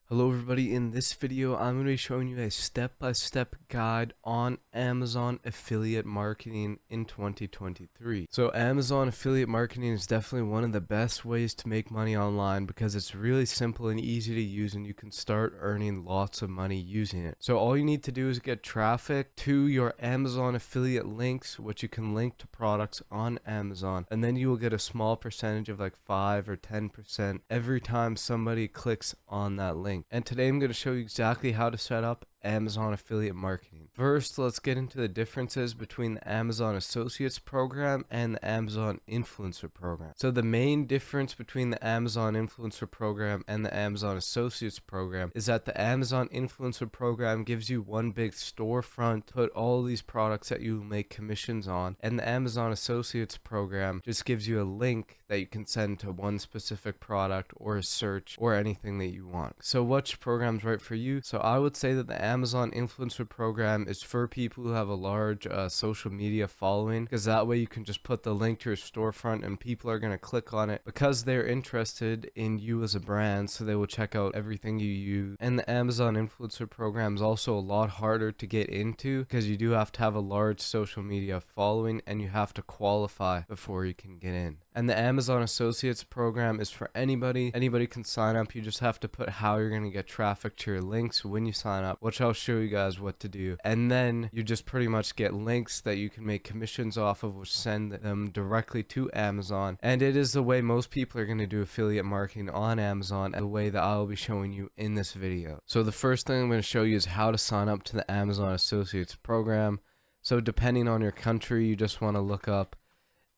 Hello everybody, in this video I'm going to be showing you a step-by-step guide on Amazon affiliate marketing in 2023. So Amazon affiliate marketing is definitely one of the best ways to make money online because it's really simple and easy to use and you can start earning lots of money using it. So all you need to do is get traffic to your Amazon affiliate links, which you can link to products on Amazon, and then you will get a small percentage of like 5 or 10% every time somebody clicks on that link. And today I'm going to show you exactly how to set up Amazon affiliate marketing. First, let's get into the differences between the Amazon Associates program and the Amazon Influencer program. So the main difference between the Amazon Influencer program and the Amazon Associates program is that the Amazon Influencer program gives you one big storefront to put all these products that you make commissions on, and the Amazon Associates program just gives you a link that you can send to one specific product or a search or anything that you want. So which program's right for you? So I would say that the Amazon Influencer program is for people who have a large social media following, because that way you can just put the link to your storefront and people are going to click on it because they're interested in you as a brand, so they will check out everything you use. And the Amazon Influencer program is also a lot harder to get into because you do have to have a large social media following and you have to qualify before you can get in. And the Amazon Associates program is for anybody. Anybody can sign up. You just have to put how you're going to get traffic to your links when you sign up, which I'll show you guys what to do. And then you just pretty much get links that you can make commissions off of, which send them directly to Amazon. And it is the way most people are going to do affiliate marketing on Amazon, and the way that I'll be showing you in this video. So the first thing I'm going to show you is how to sign up to the Amazon Associates program. So depending on your country, you just want to look up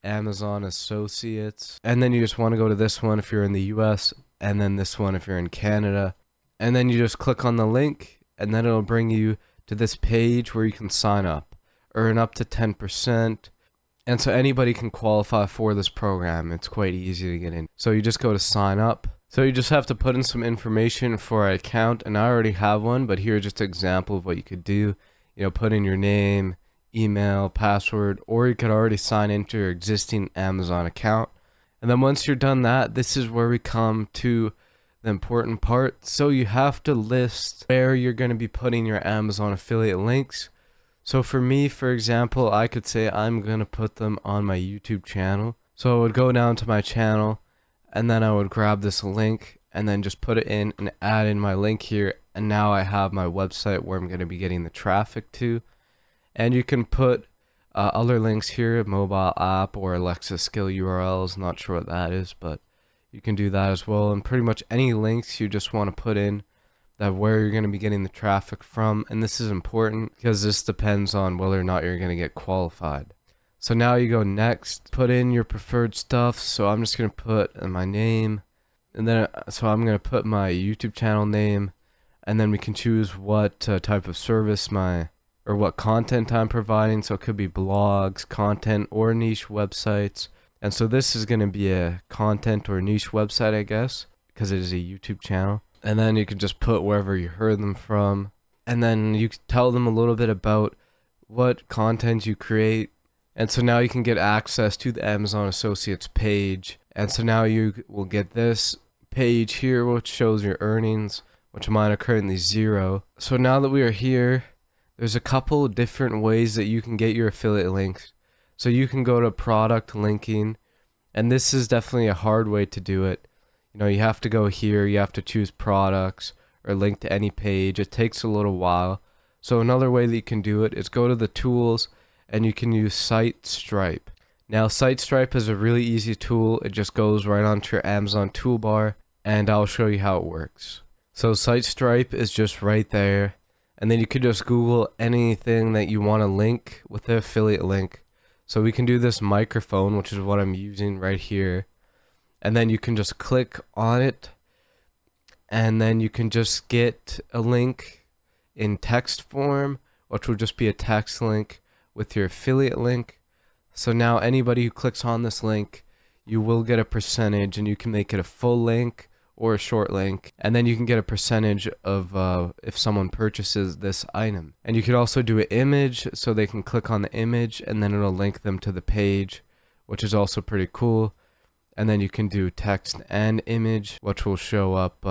Amazon Associates, and then you just want to go to this one if you're in the US, and then this one if you're in Canada, and then you just click on the link, and then it'll bring you to this page where you can sign up, earn up to 10%, and so anybody can qualify for this program. It's quite easy to get in. So you just go to sign up. So you just have to put in some information for an account, and I already have one, but here's just an example of what you could do. You know, put in your name, email, password, or you could already sign into your existing Amazon account. And then once you're done that, this is where we come to the important part. So you have to list where you're going to be putting your Amazon affiliate links. So for me, for example, I could say I'm going to put them on my YouTube channel. So I would go down to my channel, and then I would grab this link and then just put it in and add in my link here. And now I have my website where I'm going to be getting the traffic to. And you can put other links here, mobile app or Alexa skill URLs. Not sure what that is, but you can do that as well. And pretty much any links you just want to put in that where you're going to be getting the traffic from. And this is important because this depends on whether or not you're going to get qualified. So now you go next, put in your preferred stuff. So I'm just going to put my name, and then so I'm going to put my YouTube channel name, and then we can choose what type of service or what content I'm providing. So it could be blogs, content, or niche websites. And so this is going to be a content or niche website, I guess, because it is a YouTube channel. And then you can just put wherever you heard them from. And then you can tell them a little bit about what content you create. And so now you can get access to the Amazon Associates page. And so now you will get this page here, which shows your earnings, which mine are currently 0. So now that we are here, there's a couple different ways that you can get your affiliate links. So you can go to product linking, and this is definitely a hard way to do it. You know, you have to go here, you have to choose products or link to any page. It takes a little while. So another way that you can do it is go to the tools and you can use SiteStripe. Now SiteStripe is a really easy tool. It just goes right onto your Amazon toolbar, and I'll show you how it works. So SiteStripe is just right there. And then you could just Google anything that you want to link with the affiliate link. So we can do this microphone, which is what I'm using right here. And then you can just click on it. And then you can just get a link in text form, which will just be a text link with your affiliate link. So now anybody who clicks on this link, you will get a percentage, and you can make it a full link or a short link, and then you can get a percentage of if someone purchases this item. And you could also do an image, so they can click on the image and then it'll link them to the page, which is also pretty cool. And then you can do text and image, which will show up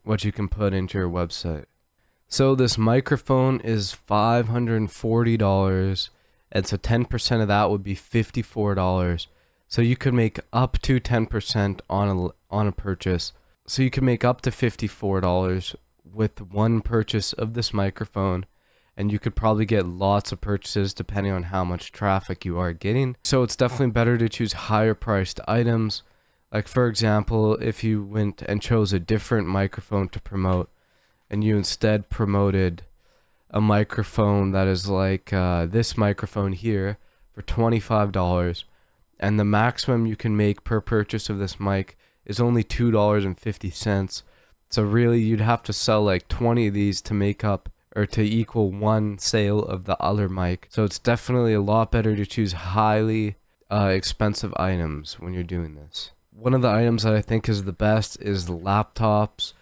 what you can put into your website. So this microphone is $540, and so 10% of that would be $54. So you could make up to 10% on a purchase. So you can make up to $54 with one purchase of this microphone, and you could probably get lots of purchases depending on how much traffic you are getting. So it's definitely better to choose higher priced items. Like for example, if you went and chose a different microphone to promote, and you instead promoted a microphone that is like this microphone here for $25, and the maximum you can make per purchase of this mic is only $2.50. So really you'd have to sell like 20 of these to make up or to equal one sale of the other mic. So it's definitely a lot better to choose highly expensive items when you're doing this. One of the items that I think is the best is laptops,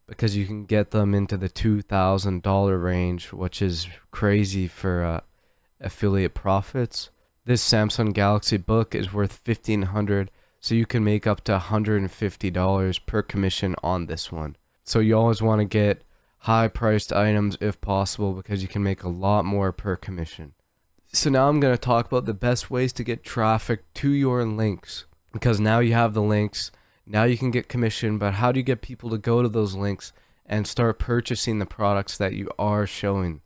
because you can get them into the $2,000 range, which is crazy for affiliate profits. This Samsung Galaxy Book is worth $1,500, so you can make up to $150 per commission on this one. So you always want to get high priced items if possible, because you can make a lot more per commission. So now I'm going to talk about the best ways to get traffic to your links, because now you have the links. Now you can get commission, but how do you get people to go to those links and start purchasing the products that you are showing?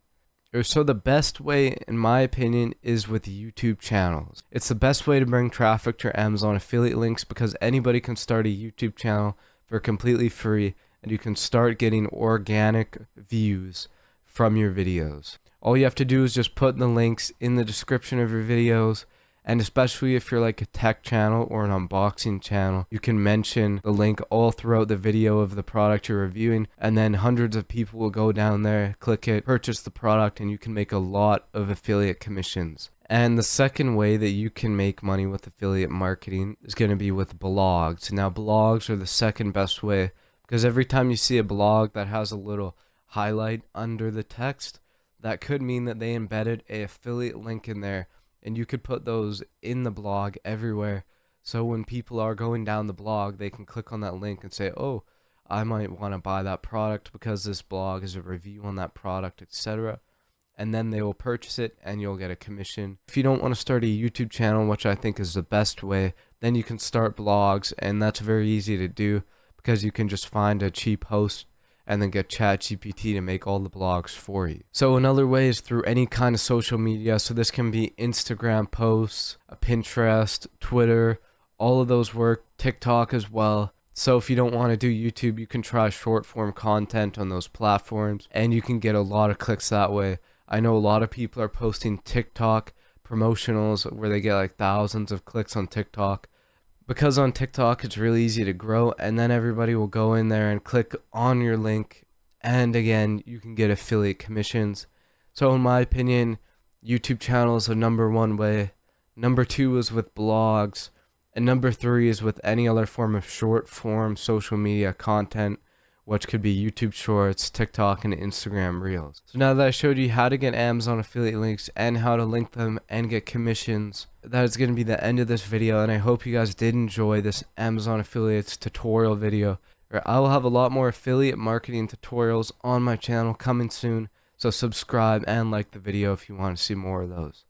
So the best way, in my opinion, is with YouTube channels. It's the best way to bring traffic to your Amazon affiliate links, because anybody can start a YouTube channel for completely free, and you can start getting organic views from your videos. All you have to do is just put the links in the description of your videos. And especially if you're like a tech channel or an unboxing channel, you can mention the link all throughout the video of the product you're reviewing, and then hundreds of people will go down there, click it, purchase the product, and you can make a lot of affiliate commissions. And the second way that you can make money with affiliate marketing is going to be with blogs. Now blogs are the second best way, because every time you see a blog that has a little highlight under the text, that could mean that they embedded an affiliate link in there. And you could put those in the blog everywhere. So when people are going down the blog, they can click on that link and say, oh, I might want to buy that product because this blog is a review on that product, etc. And then they will purchase it and you'll get a commission. If you don't want to start a YouTube channel, which I think is the best way, then you can start blogs. And that's very easy to do, because you can just find a cheap host and then get ChatGPT to make all the blogs for you. So another way is through any kind of social media. So this can be Instagram posts, Pinterest, Twitter, all of those work, TikTok as well. So if you don't want to do YouTube, you can try short form content on those platforms, and you can get a lot of clicks that way. I know a lot of people are posting TikTok promotionals where they get like thousands of clicks on TikTok. Because on TikTok, it's really easy to grow, and then everybody will go in there and click on your link, and again, you can get affiliate commissions. So in my opinion, YouTube channel is the #1 way. Number 2 is with blogs, and number 3 is with any other form of short form social media content, which could be YouTube Shorts, TikTok, and Instagram Reels. So now that I showed you how to get Amazon affiliate links and how to link them and get commissions, that is going to be the end of this video, and I hope you guys did enjoy this Amazon affiliates tutorial video. I will have a lot more affiliate marketing tutorials on my channel coming soon, so subscribe and like the video if you want to see more of those.